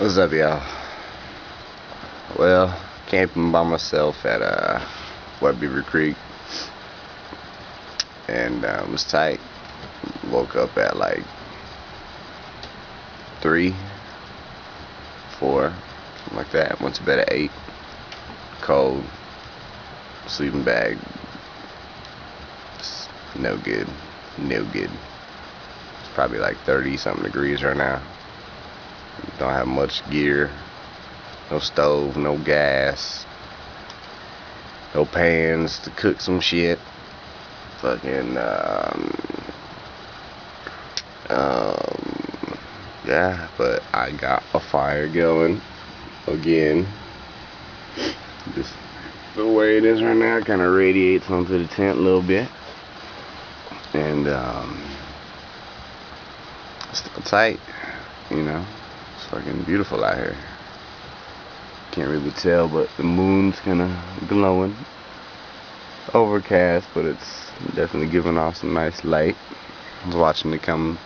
What's up, y'all? Well, camping by myself at Wet Beaver Creek, and it was tight. Woke up at like 3, 4, something like that. Went to bed at 8. Cold. Sleeping bag. It's no good. No good. It's probably like 30 something degrees right now. Don't have much gear. No stove, no gas, no pans to cook some shit. Fucking yeah, but I got a fire going again. Just the way it is right now, kind of radiates onto the tent a little bit, and still tight, you know. It's fucking beautiful out here. Can't really tell, but the moon's kind of glowing. Overcast, but it's definitely giving off some nice light. I was watching it come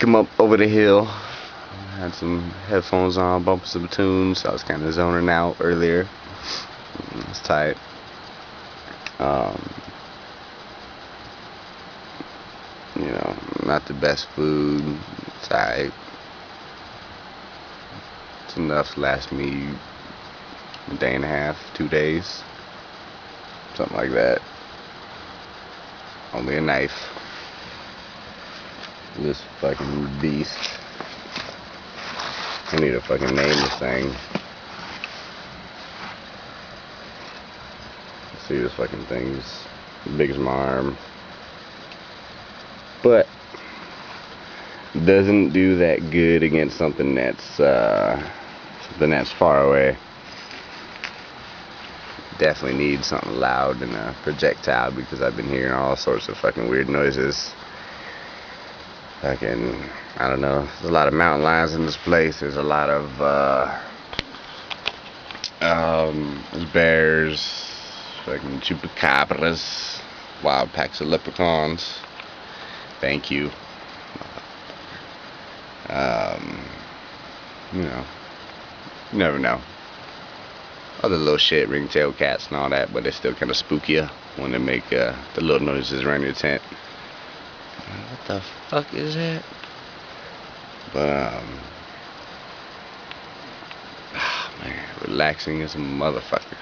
up over the hill. I had some headphones on, bumping some tunes. I was kind of zoning out earlier. It's tight. You know, not the best food. It's tight. It's enough to last me a day and a half, 2 days, something like that. Only a knife. This fucking beast. I need to fucking name this thing. See, this fucking thing's big as my arm, but doesn't do that good against something that's far away. Definitely need something loud and a projectile, because I've been hearing all sorts of fucking weird noises. Fucking, I don't know, there's a lot of mountain lions in this place. There's a lot of there's bears, fucking chupacabras, wild packs of leprechauns. Thank you. You know, you never know. Other little shit, ringtail cats and all that, but it's still kind of spooky when they make the little noises around your tent. What the fuck is that? But man, relaxing as a motherfucker.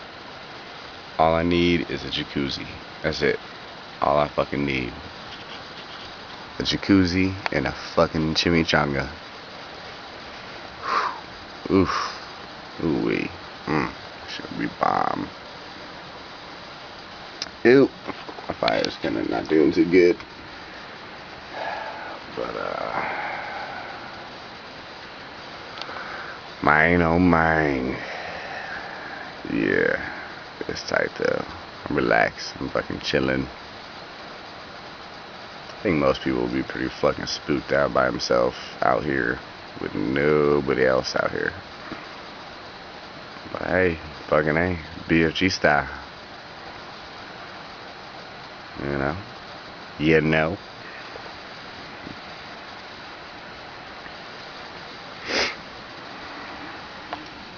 All I need is a jacuzzi. That's it. All I fucking need. A jacuzzi and a fucking chimichanga. Oof. Ooh wee. Should be bomb. Ew. My fire's kinda not doing too good. But mine oh mine. Yeah. It's tight though. I'm relaxed. I'm fucking chilling. I think most people will be pretty fucking spooked out by himself out here with nobody else out here. But hey, fucking hey, BFG style. You know? You know?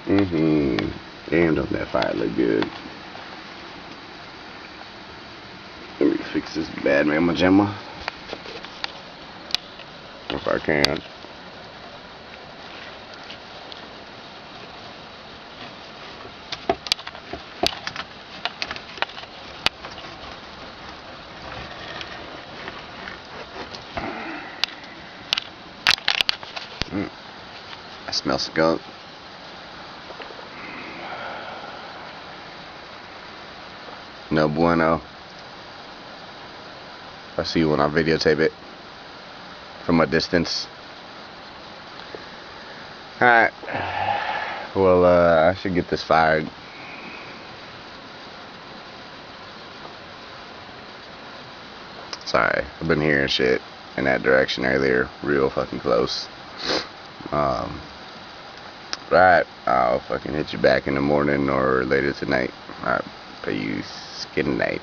Damn, don't that fire look good. Let me fix this bad mama jamma. If I can. I smell skunk. No bueno. I see you when I videotape it from a distance. Alright. Well, I should get this fired. Sorry, I've been hearing shit in that direction earlier, real fucking close. Alright, I'll fucking hit you back in the morning or later tonight. Alright, peace. Good night.